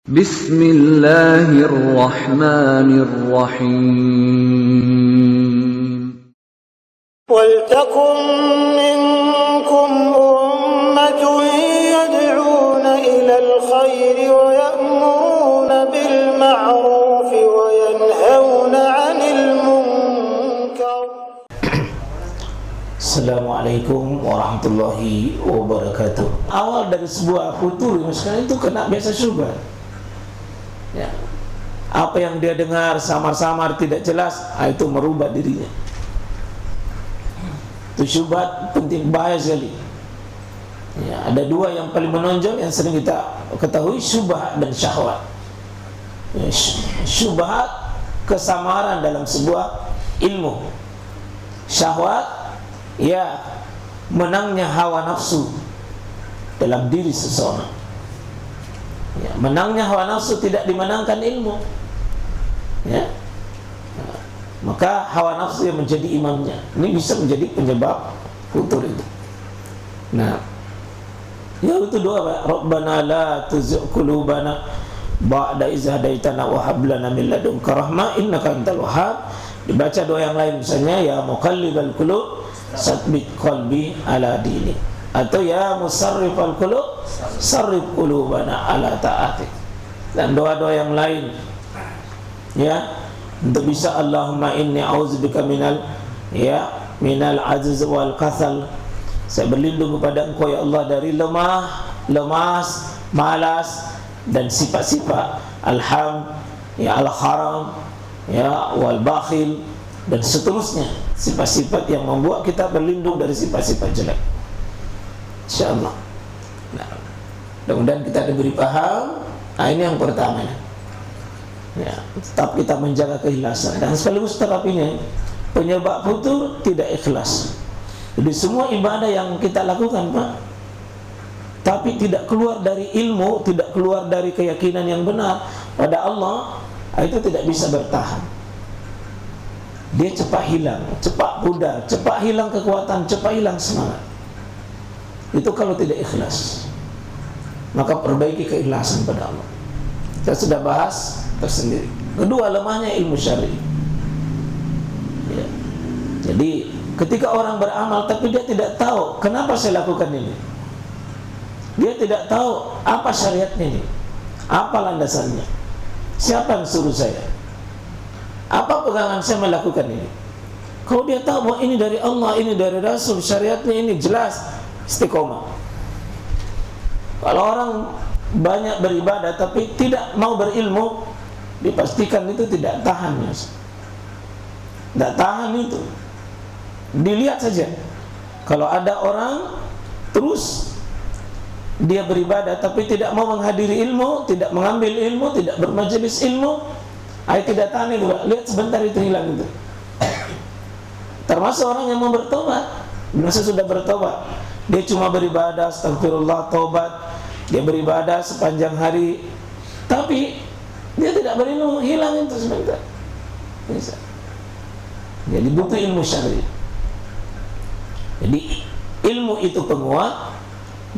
Bismillahirrahmanirrahim. وَلْتَكُنْ مِنْكُمْ أُمَّةٌ يَدْعُونَ إِلَى الْخَيْرِ وَيَأْمُرُونَ بِالْمَعْرُوفِ وَيَنْهَوْنَ عَنِ الْمُنْكَرِ. Assalamualaikum warahmatullahi wabarakatuh. Awal dari sebuah futur itu kena biasa syubhat. Ya. Apa yang dia dengar samar-samar tidak jelas, itu merubah dirinya. Itu syubhat penting, bahaya sekali. Ya, ada dua yang paling menonjol yang sering kita ketahui, syubhat dan syahwat. Ya, syubhat kesamaran dalam sebuah ilmu. Syahwat ya menangnya hawa nafsu dalam diri seseorang. Ya, menangnya hawa nafsu tidak dimenangkan ilmu. Ya. Maka hawa nafsu yang menjadi imamnya. Ini bisa menjadi penyebab futur itu. Nah, ya itu doa, Pak. Rabbana la tuzigh qulubana ba'da idh hadaitana wa hab lana min ladunka rahmah innaka antal wahhab. Dibaca doa yang lain misalnya ya muqallibal qulub tsabbit qalbi ala dinik, atau ya musarrifal qulub sarrif qulubana ala ta'atik. Dan doa-doa yang lain ya, untuk bisa Allahumma inni a'udzubika minal ajz wal kasal. Saya berlindung kepada Engkau ya Allah dari lemas, malas dan sifat-sifat al-haram ya wal bakhil dan seterusnya, sifat-sifat yang membuat kita berlindung dari sifat-sifat jelek. Insyaallah. Nah, mudah-mudahan kita diberi paham. Nah, ini yang pertamanya. Ya, tetap kita menjaga keikhlasan dan sekaligus terapinya penyebab futur tidak ikhlas. Jadi semua ibadah yang kita lakukan, Pak, tapi tidak keluar dari ilmu, tidak keluar dari keyakinan yang benar pada Allah, itu tidak bisa bertahan. Dia cepat hilang, cepat pudar, cepat hilang kekuatan, cepat hilang semangat. Itu kalau tidak ikhlas. Maka perbaiki keikhlasan pada Allah. Kita sudah bahas tersendiri. Kedua, lemahnya ilmu syar'i. Ya. Jadi ketika orang beramal tapi dia tidak tahu kenapa saya lakukan ini, dia tidak tahu apa syariatnya ini, apa landasannya, siapa yang suruh saya, apa pegangan saya melakukan ini. Kalau dia tahu bahwa ini dari Allah, ini dari Rasul, syariatnya ini jelas, istiqomah. Kalau orang banyak beribadah tapi tidak mau berilmu, dipastikan itu tidak tahan, ya. Tidak tahan itu. Dilihat saja. Kalau ada orang terus dia beribadah tapi tidak mau menghadiri ilmu, tidak mengambil ilmu, tidak bermajelis ilmu, tidak tahan itu. Lihat sebentar itu hilang itu. Termasuk orang yang mau bertobat. Masa sudah bertobat, dia cuma beribadah, astagfirullah, tobat, dia beribadah sepanjang hari, tapi dia tidak berilmu, hilang itu sebentar. Bisa. Jadi butuh ilmu syar'i. Jadi ilmu itu penguat,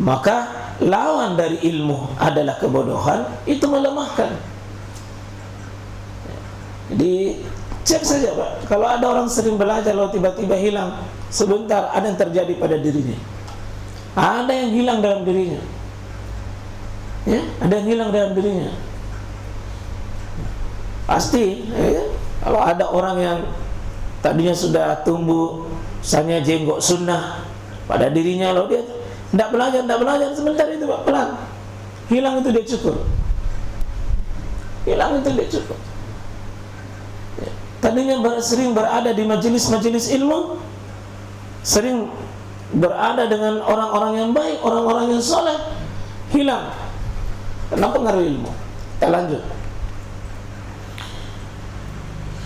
maka lawan dari ilmu adalah kebodohan, itu melemahkan. Jadi cek saja, Pak. Kalau ada orang sering belajar lalu tiba-tiba hilang, sebentar ada yang terjadi pada dirinya. Ada yang hilang dalam dirinya. Ya, ada yang hilang dalam dirinya. Pasti ya, kalau ada orang yang tadinya sudah tumbuh misalnya jenggot sunnah pada dirinya, lalu dia tidak belajar sebentar itu, Pak, pelan hilang itu, dia cukur, hilang itu, dia cukur. Ya, tadinya sering berada di majelis-majelis ilmu, sering berada dengan orang-orang yang baik, orang-orang yang soleh, hilang karena pengaruh ilmu. Kita lanjut.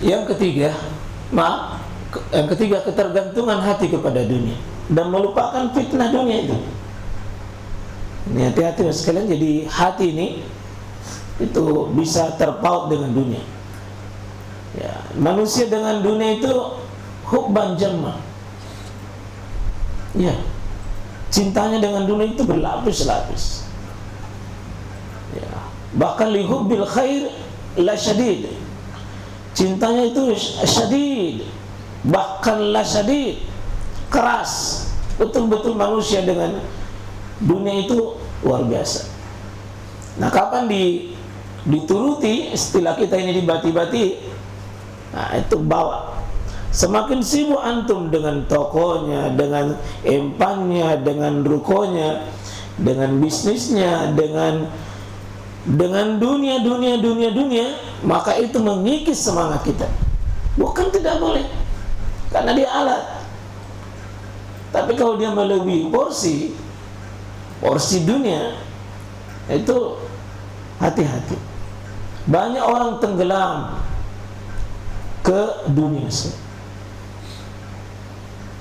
Yang ketiga, ketergantungan hati kepada dunia dan melupakan fitnah dunia itu. Ini hati-hati sekalian. Jadi hati ini itu bisa terpaut dengan dunia. Ya, manusia dengan dunia itu hubban jamma. Ya, cintanya dengan dunia itu berlapis-lapis. Ya, Bahkan lihubbil khair la syadid. Cintanya itu syadid, bahkan la syadid, keras. Betul-betul manusia dengan dunia itu luar biasa. Nah, kapan dituruti istilah kita ini, dibati-bati, nah itu bawa. Semakin sibuk antum dengan tokonya, dengan empannya, dengan rukonya, dengan bisnisnya, dengan dunia, maka itu mengikis semangat kita. Bukan tidak boleh, karena dia alat. Tapi kalau dia melebihi porsi dunia, itu hati-hati. Banyak orang tenggelam ke dunia.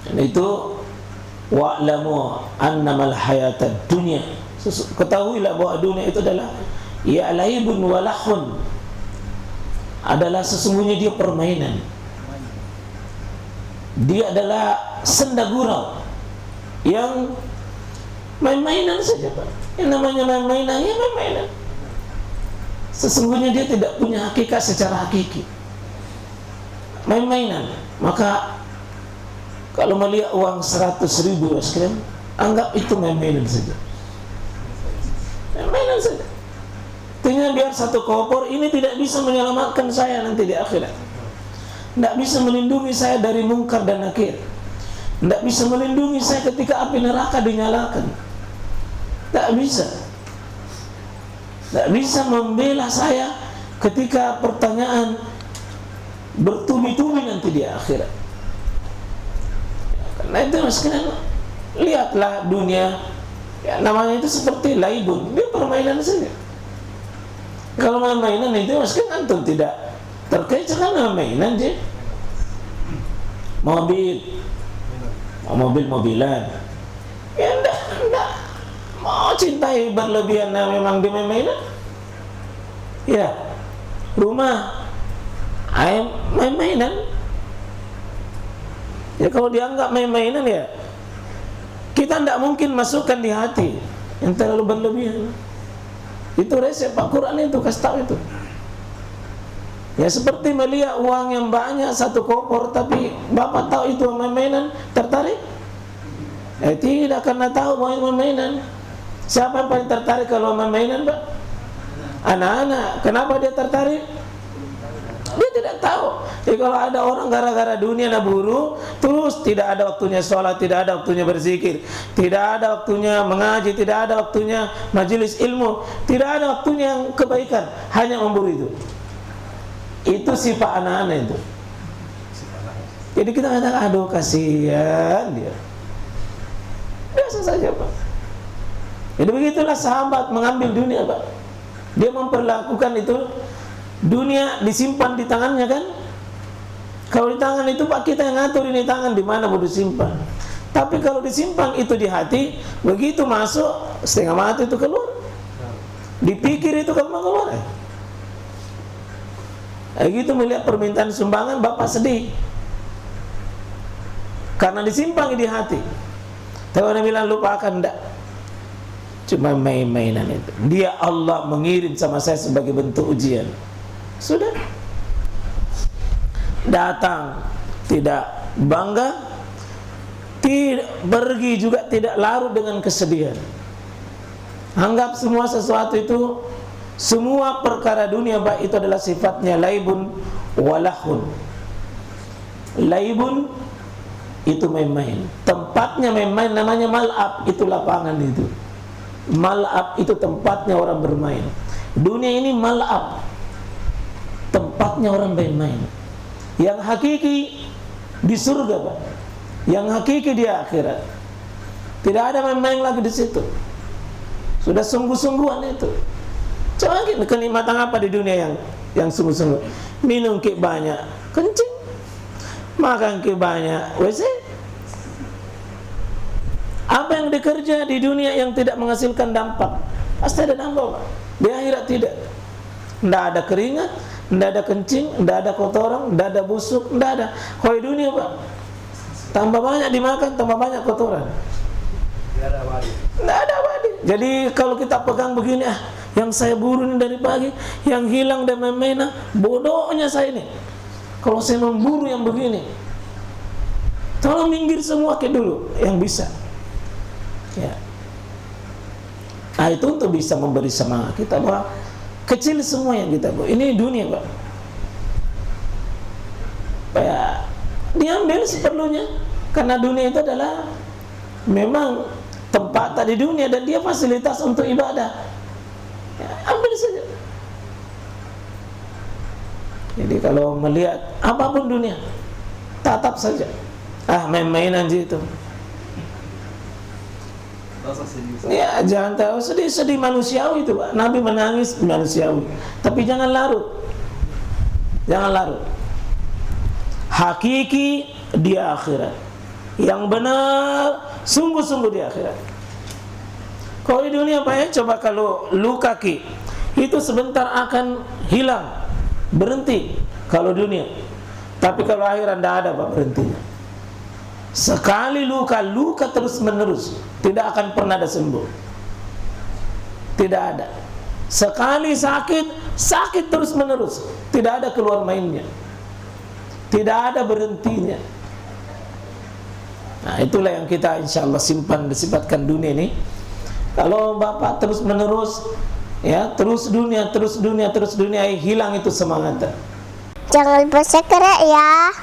Dan itu wa'lamu annamal hayatad dunya. Ketahuilah bahwa dunia itu adalah ya laibun walahun, adalah sesungguhnya dia permainan. Dia adalah senda gurau yang main-mainan saja, Pak. Yang namanya main-mainan, ya main-mainan. Sesungguhnya dia tidak punya hakikat secara hakiki. Main-mainan. Maka kalau melihat uang 100.000 sekian, anggap itu main-mainan saja. Main-mainan saja. Tinggal biar satu koper ini tidak bisa menyelamatkan saya nanti di akhirat. Tidak bisa melindungi saya dari mungkar dan nakir. Tidak bisa melindungi saya ketika api neraka dinyalakan. Tidak bisa. Tidak bisa membela saya ketika pertanyaan bertubi-tubi nanti di akhirat. Karena itu sekalian, lihatlah dunia, ya, namanya itu seperti laibun, dia permainan saja. Kalau main-mainan itu sekalian antum tidak terkait dengan mainan je. Mobil-mobilan, ya enggak mau cintai berlebihan, memang dia main-mainan. Ya, rumah, main-mainan. Ya kalau dianggap main-mainan, ya kita tidak mungkin masukkan di hati yang terlalu berlebihan. Itu resep Pak Quran itu, kasih tahu itu. Ya seperti melihat uang yang banyak satu koper, tapi bapak tahu itu main-mainan, tertarik? Tidak, karena tahu main-mainan. Siapa yang paling tertarik kalau main-mainan, Pak? Anak-anak. Kenapa dia tertarik? Dia tidak tahu. Jadi kalau ada orang gara-gara dunia naburu, terus tidak ada waktunya sholat, tidak ada waktunya berzikir, tidak ada waktunya mengaji, tidak ada waktunya majelis ilmu, tidak ada waktunya yang kebaikan, hanya memburu itu. Itu sifat anak-anak itu. Jadi kita katakan, aduh kasihan dia. Biasa saja, Pak. Jadi begitulah sahabat mengambil dunia, Pak. Dia memperlakukan itu, dunia disimpan di tangannya kan. Kalau di tangan itu Pak, kita yang ngatur ini tangan di mana mau disimpan. Tapi kalau disimpan itu di hati, begitu masuk setengah mati itu keluar. Dipikir itu keluar. Gitu melihat permintaan sumbangan, bapak sedih karena disimpan di hati. Tapi orang bilang lupakan, enggak, cuma main-mainan itu. Dia Allah mengirim sama saya sebagai bentuk ujian. Sudah. Datang tidak bangga, tidak pergi juga tidak larut dengan kesedihan. Anggap semua sesuatu itu, semua perkara dunia baik itu adalah sifatnya laibun walahun. Laibun itu main-main, tempatnya main-main, namanya mal'ab, itu lapangan itu. Mal'ab itu tempatnya orang bermain. Dunia ini mal'ab, tempatnya orang bermain. Yang hakiki di surga, Pak. Yang hakiki di akhirat. Tidak ada main-main lagi di situ. Sudah sungguh-sungguhan itu. Coba kenikmatan apa di dunia yang sungguh-sungguh? Minum ke banyak, kencing. Makan ke banyak, WC. Apa yang dikerja di dunia yang tidak menghasilkan dampak? Pasti ada dampak, Pak. Di akhirat tidak. Tidak ada keringat, tidak ada kencing, tidak ada kotoran, tidak ada busuk, tidak ada. Kalau di dunia, Pak, tambah banyak dimakan, tambah banyak kotoran. Tidak ada abadi. Jadi kalau kita pegang begini, Yang saya buru ini dari pagi, yang hilang dan main-mainan, bodohnya saya ini. Kalau saya memburu yang begini, tolong minggir semua ke dulu yang bisa. Ya. Nah, itu untuk bisa memberi semangat kita bahwa kecil semua yang kita buat. Ini dunia, Pak. Ya, diambil seperlunya, karena dunia itu adalah memang tempat di dunia dan dia fasilitas untuk ibadah. Ya, ambil saja. Jadi kalau melihat apapun dunia, tatap saja. Main-mainan itu. Ya, jangan tahu sedih manusiawi itu, Pak. Nabi menangis manusiawi, tapi jangan larut. Jangan larut. Hakiki di akhirat. Yang benar sungguh-sungguh di akhirat. Kalau di dunia, Pak, ya, coba kalau luka kaki itu sebentar akan hilang, berhenti kalau dunia. Tapi kalau akhirat tidak ada, Pak, berhentinya. Sekali luka terus menerus, tidak akan pernah ada sembuh. Tidak ada. Sekali sakit terus menerus, tidak ada keluar mainnya. Tidak ada berhentinya. Nah, itulah yang kita insya Allah simpan sifatkan dunia ini. Kalau Bapak terus menerus, ya, terus dunia, hilang itu semangatnya. Jangan lupa subscribe ya.